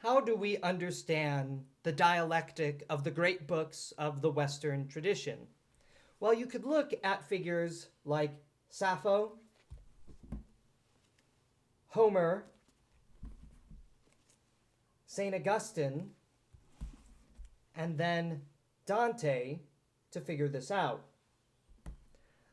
how do we understand the dialectic of the great books of the Western tradition? Well, you could look at figures like Sappho, Homer, Saint Augustine, and then Dante to figure this out.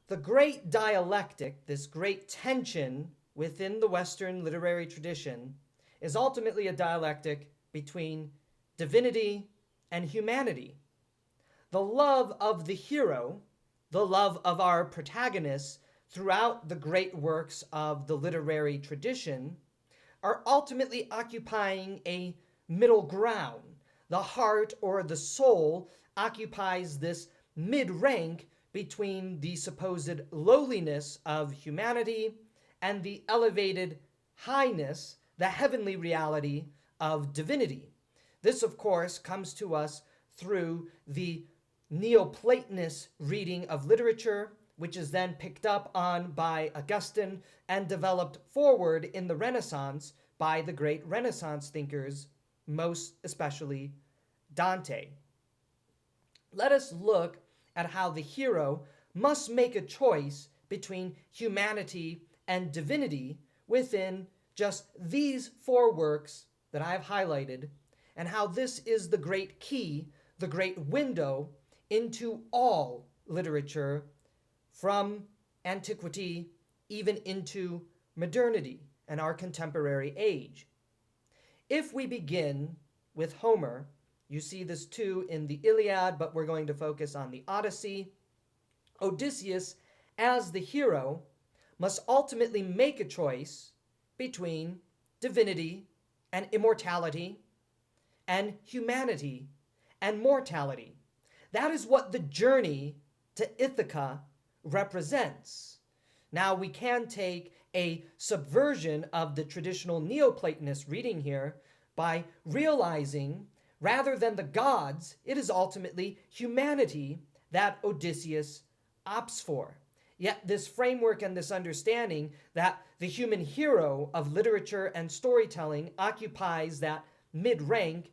The great dialectic, this great tension within the Western literary tradition, is ultimately a dialectic between divinity and humanity. The love of the hero, the love of our protagonists throughout the great works of the literary tradition, are ultimately occupying a middle ground. The heart or the soul occupies this mid-rank between the supposed lowliness of humanity and the elevated highness, the heavenly reality of divinity. This, of course, comes to us through the Neoplatonist reading of literature, which is then picked up on by Augustine and developed forward in the Renaissance by the great Renaissance thinkers, most especially Dante. Let us look at how the hero must make a choice between humanity and divinity within just these four works that I've highlighted, and how this is the great key, the great window into all literature from antiquity even into modernity and our contemporary age. If we begin with Homer, you see this too in the Iliad, but we're going to focus on the Odyssey. Odysseus, as the hero, must ultimately make a choice between divinity and immortality and humanity and mortality. That is what the journey to Ithaca represents. Now, we can take a subversion of the traditional Neoplatonist reading here by realizing rather than the gods, it is ultimately humanity that Odysseus opts for. Yet this framework and this understanding that the human hero of literature and storytelling occupies that mid-rank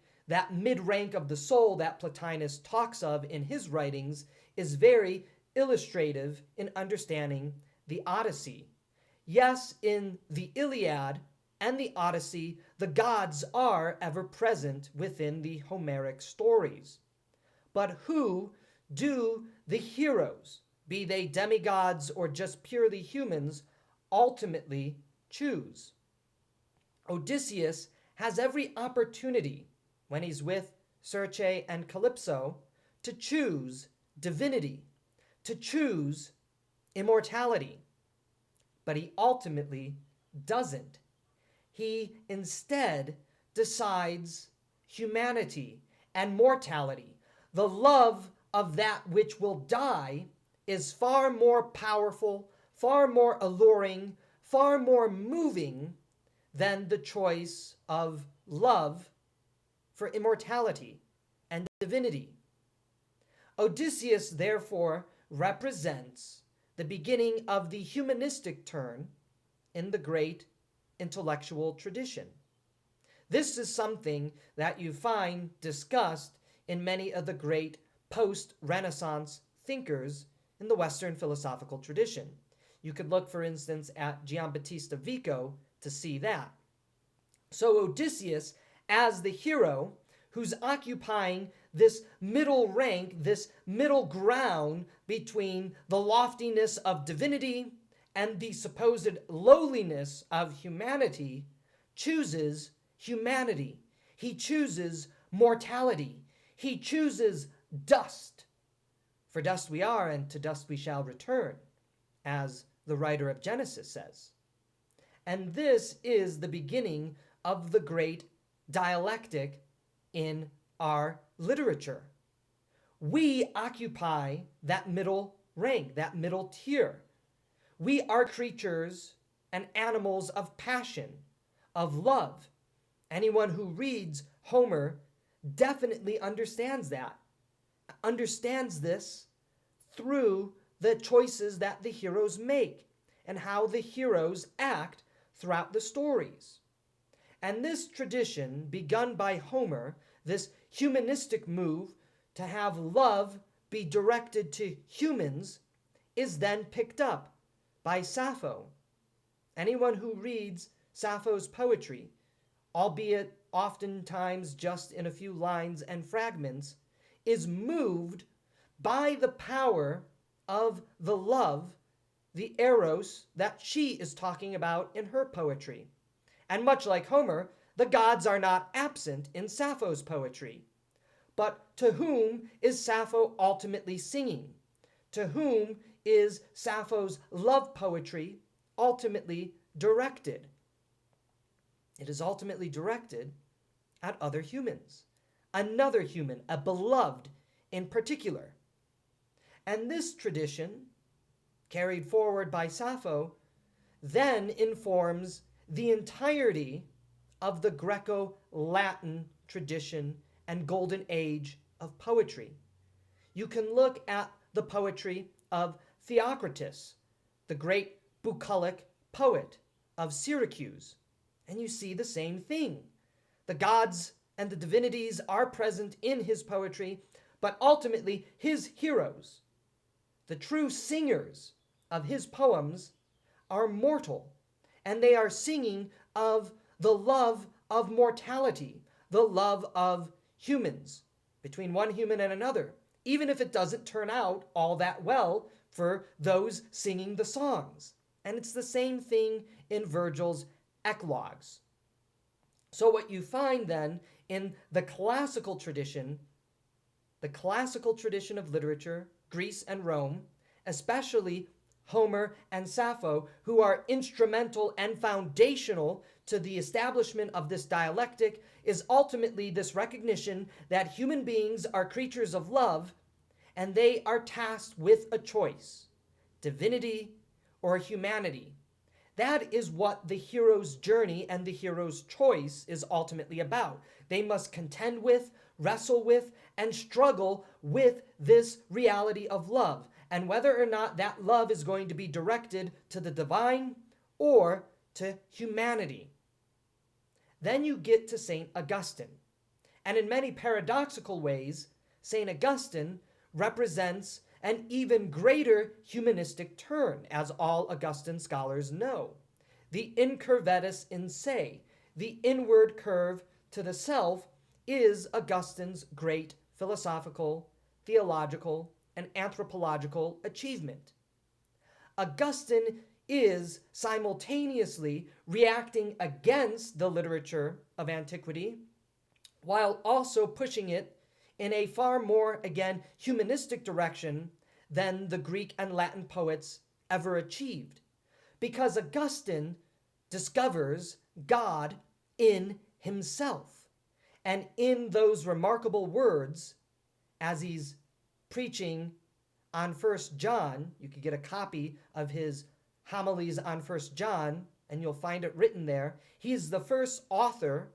of the soul that Plotinus talks of in his writings, is very illustrative in understanding the Odyssey. Yes, in the Iliad and the Odyssey, the gods are ever present within the Homeric stories. But who do the heroes, be they demigods or just purely humans, ultimately choose? Odysseus has every opportunity, when he's with Circe and Calypso, to choose divinity, to choose immortality. But he ultimately doesn't. He instead decides humanity and mortality. The love of that which will die is far more powerful, far more alluring, far more moving than the choice of love for immortality and divinity. Odysseus, therefore, represents the beginning of the humanistic turn in the great intellectual tradition. This is something that you find discussed in many of the great post-Renaissance thinkers in the Western philosophical tradition. You could look, for instance, at Giambattista Vico to see that. So Odysseus, as the hero, who's occupying this middle rank, this middle ground between the loftiness of divinity and the supposed lowliness of humanity, chooses humanity. He chooses mortality. He chooses dust. For dust we are, and to dust we shall return, as the writer of Genesis says. And this is the beginning of the great dialectic in our literature. We occupy that middle rank, that middle tier. We are creatures and animals of passion, of love. Anyone who reads Homer definitely understands that, understands this through the choices that the heroes make and how the heroes act throughout the stories. And this tradition, begun by Homer, this humanistic move to have love be directed to humans, is then picked up by Sappho. Anyone who reads Sappho's poetry, albeit oftentimes just in a few lines and fragments, is moved by the power of the love, the eros, that she is talking about in her poetry. And much like Homer, the gods are not absent in Sappho's poetry. But to whom is Sappho ultimately singing? To whom is Sappho's love poetry ultimately directed? It is ultimately directed at other humans, another human, a beloved in particular. And this tradition, carried forward by Sappho, then informs the entirety of the Greco-Latin tradition and golden age of poetry. You can look at the poetry of Theocritus, the great bucolic poet of Syracuse, and you see the same thing. The gods and the divinities are present in his poetry, but ultimately his heroes, the true singers of his poems, are mortal, and they are singing of the love of mortality, the love of humans, between one human and another, even if it doesn't turn out all that well for those singing the songs. And it's the same thing in Virgil's eclogues. So what you find then in the classical tradition of literature, Greece and Rome, especially Homer and Sappho, who are instrumental and foundational to the establishment of this dialectic, is ultimately this recognition that human beings are creatures of love, and they are tasked with a choice, divinity or humanity. That is what the hero's journey and the hero's choice is ultimately about. They must contend with, wrestle with, and struggle with this reality of love, and whether or not that love is going to be directed to the divine or to humanity. Then you get to Saint Augustine. And in many paradoxical ways, Saint Augustine represents an even greater humanistic turn, as all Augustine scholars know. The incurvatus in se, the inward curve to the self, is Augustine's great philosophical, theological, and anthropological achievement. Augustine is simultaneously reacting against the literature of antiquity, while also pushing it in a far more, again, humanistic direction than the Greek and Latin poets ever achieved. Because Augustine discovers God in himself. And in those remarkable words, as he's preaching on 1 John, you could get a copy of his homilies on 1 John, and you'll find it written there. He is the first author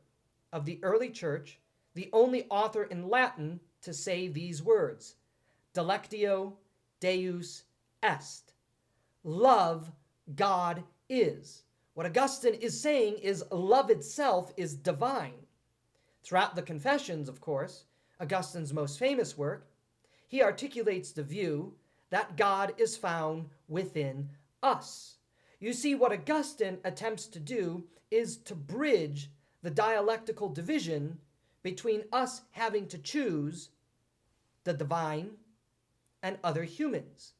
of the early church, the only author in Latin to say these words, Dilectio Deus est. Love, God is. What Augustine is saying is love itself is divine. Throughout the Confessions, of course, Augustine's most famous work, he articulates the view that God is found within us. You see, what Augustine attempts to do is to bridge the dialectical division between us having to choose the divine and other humans.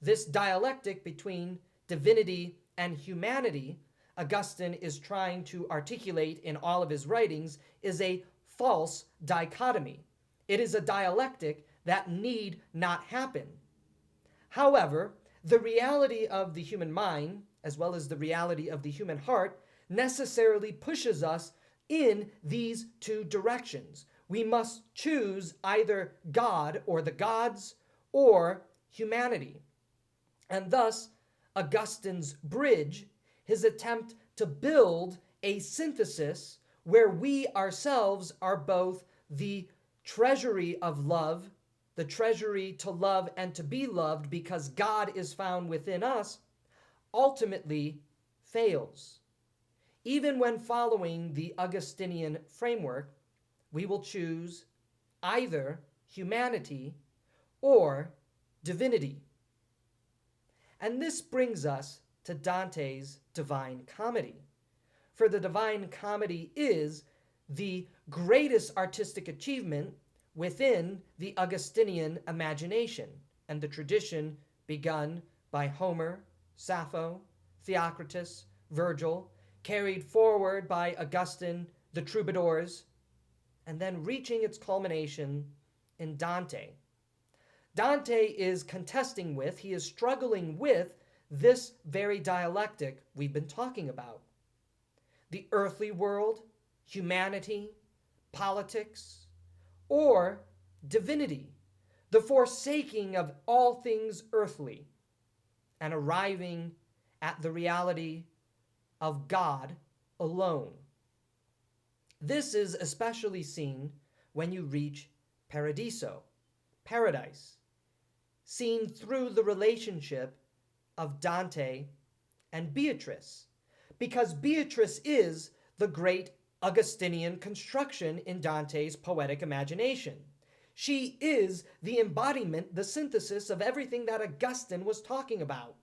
This dialectic between divinity and humanity, Augustine is trying to articulate in all of his writings, is a false dichotomy. It is a dialectic that need not happen. However, the reality of the human mind, as well as the reality of the human heart, necessarily pushes us in these two directions. We must choose either God or the gods or humanity. And thus, Augustine's bridge, his attempt to build a synthesis where we ourselves are both the treasury of love, the treasury to love and to be loved because God is found within us, ultimately fails. Even when following the Augustinian framework, we will choose either humanity or divinity. And this brings us to Dante's Divine Comedy. For the Divine Comedy is the greatest artistic achievement within the Augustinian imagination and the tradition begun by Homer, Sappho, Theocritus, Virgil, carried forward by Augustine, the troubadours, and then reaching its culmination in Dante. Dante is contesting with, he is struggling with this very dialectic we've been talking about. The earthly world, humanity, politics, or divinity, the forsaking of all things earthly, and arriving at the reality of God alone. This is especially seen when you reach Paradiso, paradise, seen through the relationship of Dante and Beatrice, because Beatrice is the great Augustinian construction in Dante's poetic imagination. She is the embodiment, the synthesis of everything that Augustine was talking about.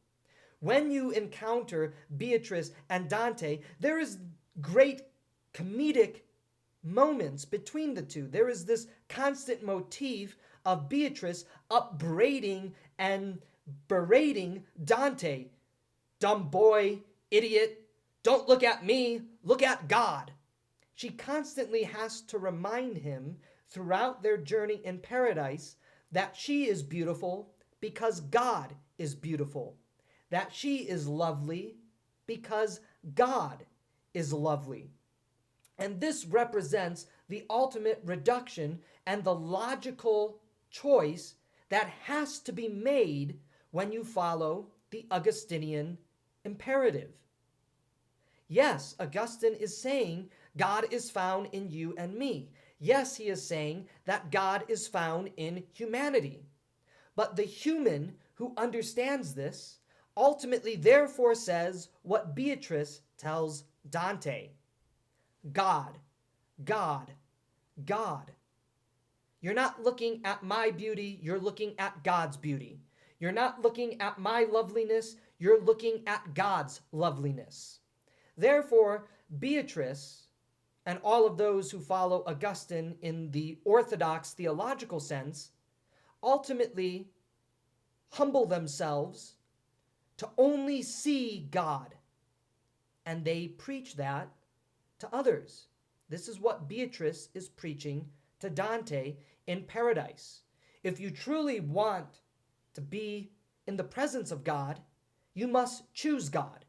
When you encounter Beatrice and Dante, there is great comedic moments between the two. There is this constant motif of Beatrice upbraiding and berating Dante. Dumb boy, idiot, don't look at me, look at God. She constantly has to remind him throughout their journey in paradise that she is beautiful because God is beautiful, that she is lovely because God is lovely. And this represents the ultimate reduction and the logical choice that has to be made when you follow the Augustinian imperative. Yes, Augustine is saying God is found in you and me. Yes, he is saying that God is found in humanity. But the human who understands this ultimately therefore says what Beatrice tells Dante. God, God, God. You're not looking at my beauty, you're looking at God's beauty. You're not looking at my loveliness, you're looking at God's loveliness. Therefore, Beatrice and all of those who follow Augustine in the orthodox theological sense ultimately humble themselves to only see God. And they preach that to others. This is what Beatrice is preaching to Dante in paradise. If you truly want to be in the presence of God, you must choose God.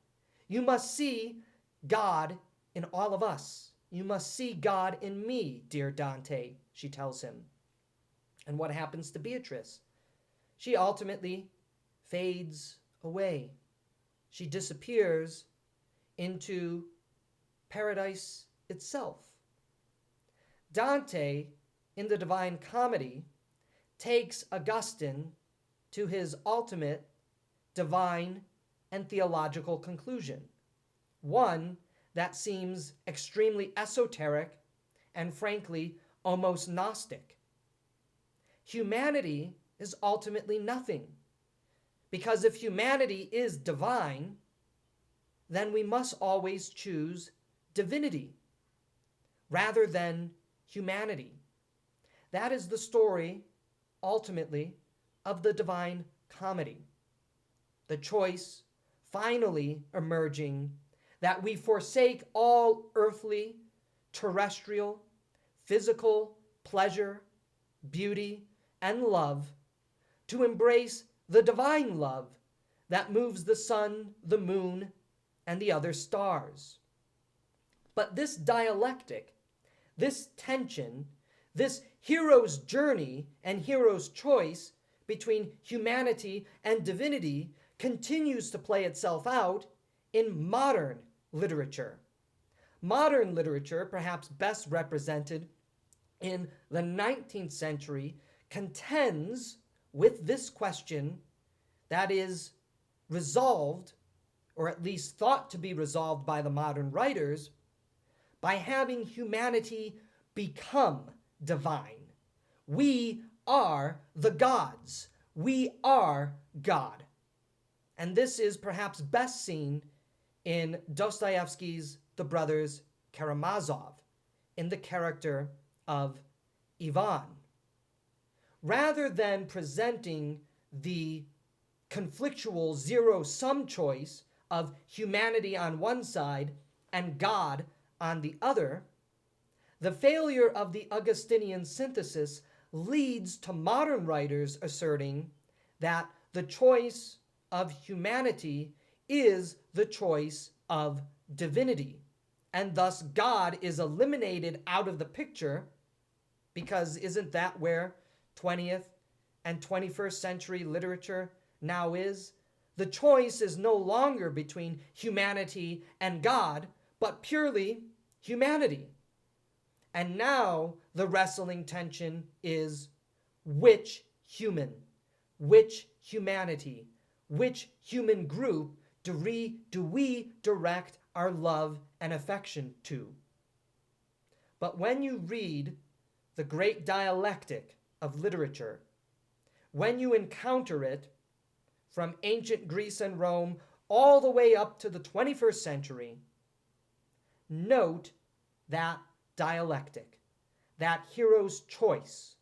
You must see God in all of us. You must see God in me, dear Dante, she tells him. And what happens to Beatrice? She ultimately fades away. She disappears into paradise itself. Dante, in the Divine Comedy, takes Augustine to his ultimate divine and theological conclusion, one that seems extremely esoteric and frankly almost Gnostic. Humanity is ultimately nothing, because if humanity is divine, then we must always choose divinity rather than humanity. That is the story, ultimately, of the Divine Comedy. The choice finally emerging that we forsake all earthly, terrestrial, physical pleasure, beauty, and love to embrace the divine love that moves the sun, the moon, and the other stars. But this dialectic, this tension, this hero's journey and hero's choice between humanity and divinity continues to play itself out in modern literature. Modern literature, perhaps best represented in the 19th century, contends with this question that is resolved or at least thought to be resolved by the modern writers, by having humanity become divine. We are the gods. We are God. And this is perhaps best seen in Dostoevsky's The Brothers Karamazov, in the character of Ivan. Rather than presenting the conflictual zero-sum choice of humanity on one side and God on the other, the failure of the Augustinian synthesis leads to modern writers asserting that the choice of humanity is the choice of divinity, and thus God is eliminated out of the picture, because isn't that where 20th and 21st century literature now is? The choice is no longer between humanity and God, but purely humanity. And now the wrestling tension is which human, which humanity, which human group do we direct our love and affection to? But when you read the great dialectic of literature, when you encounter it from ancient Greece and Rome all the way up to the 21st century, note that dialectic, that hero's choice,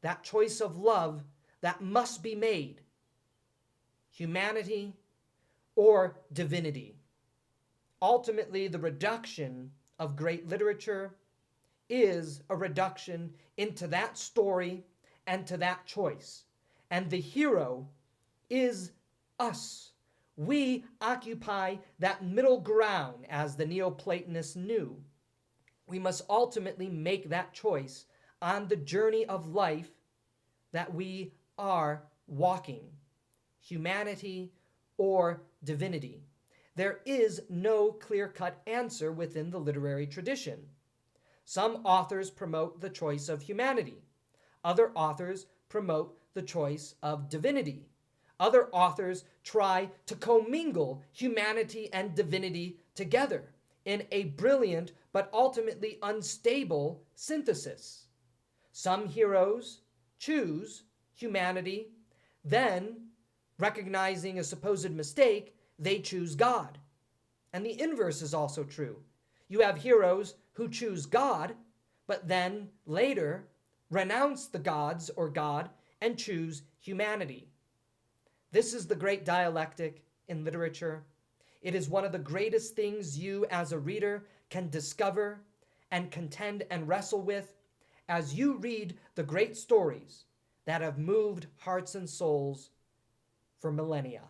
that choice of love that must be made, humanity or divinity. Ultimately, the reduction of great literature is a reduction into that story and to that choice. And the hero is us. We occupy that middle ground, as the Neoplatonists knew. We must ultimately make that choice on the journey of life that we are walking, humanity or divinity. There is no clear-cut answer within the literary tradition. Some authors promote the choice of humanity. Other authors promote the choice of divinity. Other authors try to commingle humanity and divinity together in a brilliant but ultimately unstable synthesis. Some heroes choose humanity, then, recognizing a supposed mistake, they choose God. And the inverse is also true. You have heroes who choose God, but then later renounce the gods or God and choose humanity. This is the great dialectic in literature. It is one of the greatest things you as a reader can discover and contend and wrestle with as you read the great stories that have moved hearts and souls for millennia.